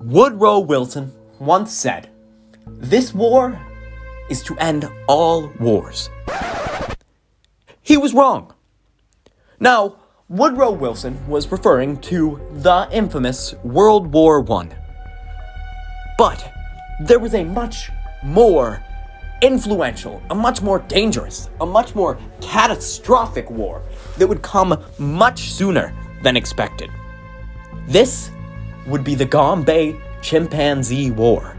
Woodrow Wilson once said, "This war is to end all wars." He was wrong. Now, Woodrow Wilson was referring to the infamous World War I. But there was a much more influential, a much more dangerous, a much more catastrophic war that would come much sooner than expected. This would be the Gombe Chimpanzee War.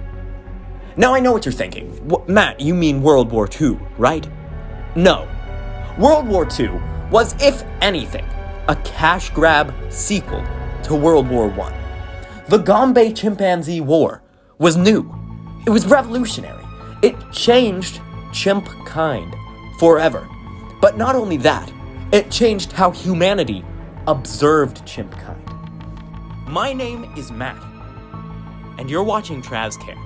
Now I know what you're thinking. Matt, you mean World War II, right? No. World War II was, if anything, a cash grab sequel to World War I. The Gombe Chimpanzee War was new. It was revolutionary. It changed chimp kind forever. But not only that, it changed how humanity observed chimp kind. My name is Matt, and you're watching Travscare.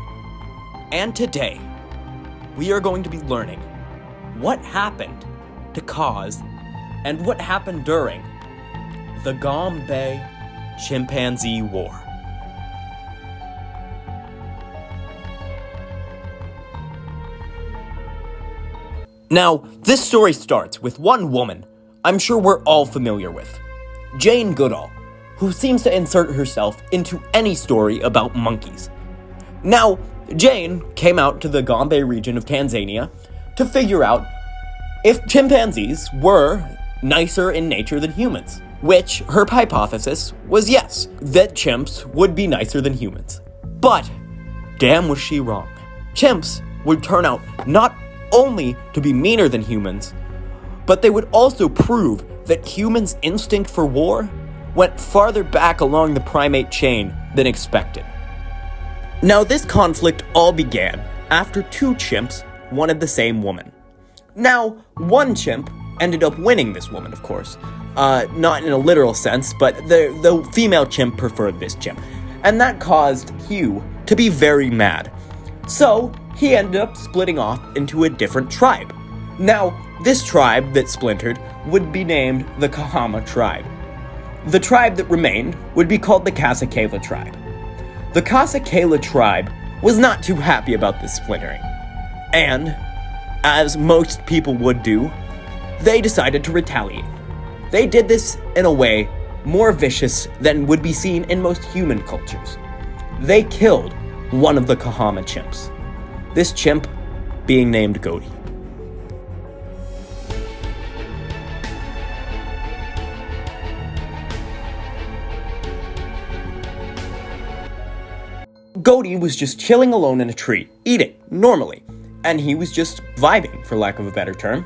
And today, we are going to be learning what happened to cause and what happened during the Gombe Chimpanzee War. Now, this story starts with one woman I'm sure we're all familiar with, Jane Goodall, who seems to insert herself into any story about monkeys. Now, Jane came out to the Gombe region of Tanzania to figure out if chimpanzees were nicer in nature than humans, which her hypothesis was yes, that chimps would be nicer than humans. But, damn was she wrong. Chimps would turn out not only to be meaner than humans, but they would also prove that humans' instinct for war went farther back along the primate chain than expected. Now, this conflict all began after two chimps wanted the same woman. Now, one chimp ended up winning this woman, of course. Not in a literal sense, but the female chimp preferred this chimp. And that caused Hugh to be very mad. So, he ended up splitting off into a different tribe. Now, this tribe that splintered would be named the Kahama tribe. The tribe that remained would be called the Kasakela tribe. The Kasakela tribe was not too happy about this splintering. And, as most people would do, they decided to retaliate. They did this in a way more vicious than would be seen in most human cultures. They killed one of the Kahama chimps. This chimp being named Goody. Goody was just chilling alone in a tree, eating, normally, and he was just vibing, for lack of a better term.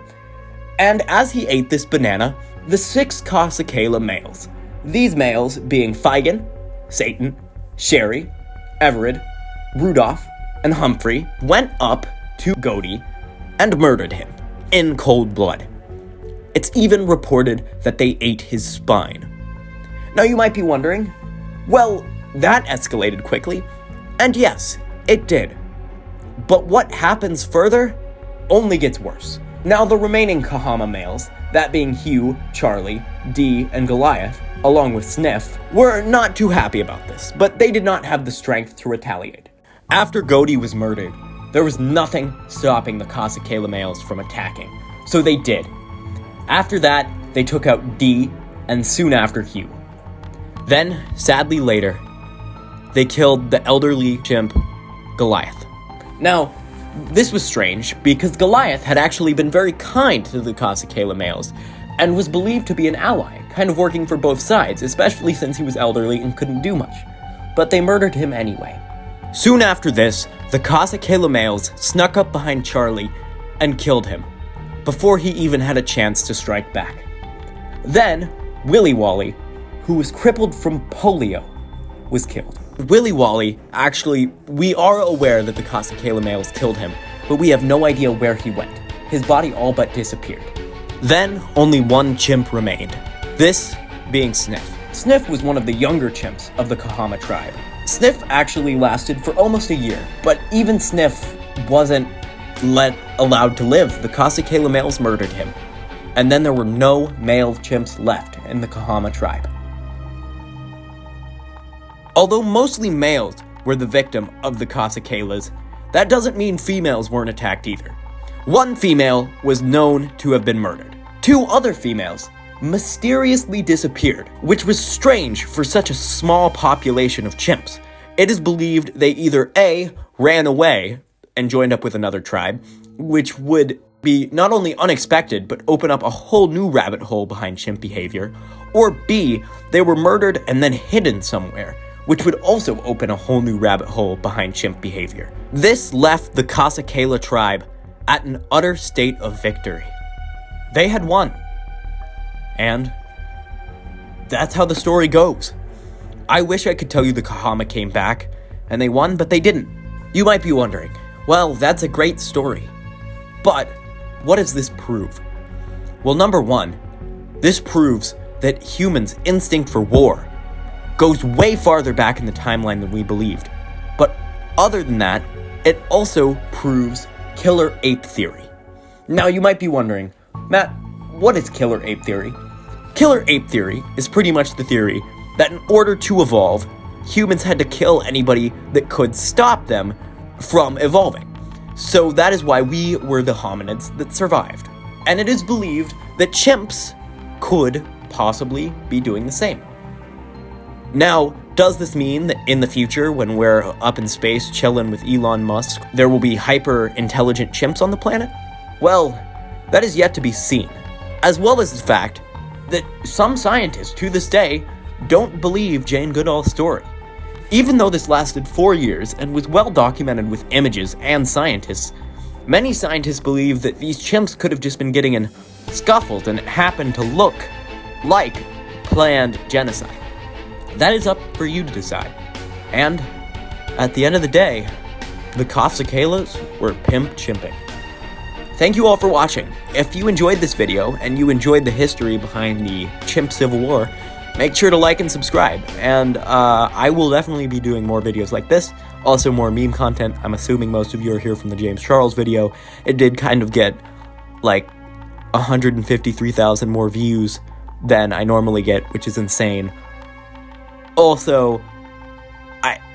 And as he ate this banana, the 6 Kasakela males, these males being Feigen, Satan, Sherry, Everett, Rudolph, and Humphrey, went up to Goody and murdered him in cold blood. It's even reported that they ate his spine. Now you might be wondering, well, that escalated quickly. And yes, it did. But what happens further only gets worse. Now the remaining Kahama males, that being Hugh, Charlie, Dee, and Goliath, along with Sniff, were not too happy about this, but they did not have the strength to retaliate. After Goody was murdered, there was nothing stopping the Kasakela males from attacking, so they did. After that, they took out Dee, and soon after Hugh. Then, sadly later, they killed the elderly chimp, Goliath. Now, this was strange, because Goliath had actually been very kind to the Kasakela males, and was believed to be an ally, kind of working for both sides, especially since he was elderly and couldn't do much. But they murdered him anyway. Soon after this, the Kasakela males snuck up behind Charlie and killed him, before he even had a chance to strike back. Then, Willy Wally, who was crippled from polio, was killed. Willy Wally, actually, we are aware that the Kasakela males killed him, but we have no idea where he went. His body all but disappeared. Then, only one chimp remained, this being Sniff. Sniff was one of the younger chimps of the Kahama tribe. Sniff actually lasted for almost a year, but even Sniff wasn't allowed to live. The Kasakela males murdered him. And then there were no male chimps left in the Kahama tribe. Although mostly males were the victim of the Casacalas, that doesn't mean females weren't attacked either. One female was known to have been murdered. 2 other females mysteriously disappeared, which was strange for such a small population of chimps. It is believed they either A, ran away and joined up with another tribe, which would be not only unexpected, but open up a whole new rabbit hole behind chimp behavior, or B, they were murdered and then hidden somewhere, which would also open a whole new rabbit hole behind chimp behavior. This left the Casacala tribe at an utter state of victory. They had won. And that's how the story goes. I wish I could tell you the Kahama came back and they won, but they didn't. You might be wondering, well, that's a great story. But what does this prove? Well, number 1, this proves that humans' instinct for war goes way farther back in the timeline than we believed. But other than that, it also proves killer ape theory. Now you might be wondering, Matt, what is killer ape theory? Killer ape theory is pretty much the theory that in order to evolve, humans had to kill anybody that could stop them from evolving. So that is why we were the hominids that survived. And it is believed that chimps could possibly be doing the same. Now, does this mean that in the future, when we're up in space chilling with Elon Musk, there will be hyper-intelligent chimps on the planet? Well, that is yet to be seen, as well as the fact that some scientists to this day don't believe Jane Goodall's story. Even though this lasted 4 years and was well documented with images and scientists, many scientists believe that these chimps could have just been getting in scuffles and it happened to look like planned genocide. That is up for you to decide. And at the end of the day, the Casacalas were pimp chimping. Thank you all for watching. If you enjoyed this video and you enjoyed the history behind the chimp civil war, make sure to like and subscribe. And I will definitely be doing more videos like this. Also more meme content. I'm assuming most of you are here from the James Charles video. It did kind of get like 153,000 more views than I normally get, which is insane. Also,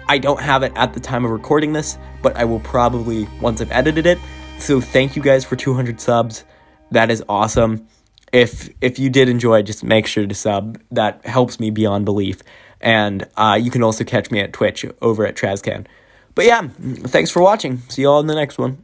I don't have it at the time of recording this, but I will probably once I've edited it. So thank you guys for 200 subs. That is awesome. If you did enjoy, just make sure to sub. That helps me beyond belief. And you can also catch me at Twitch over at Trazcan. But yeah, thanks for watching. See you all in the next one.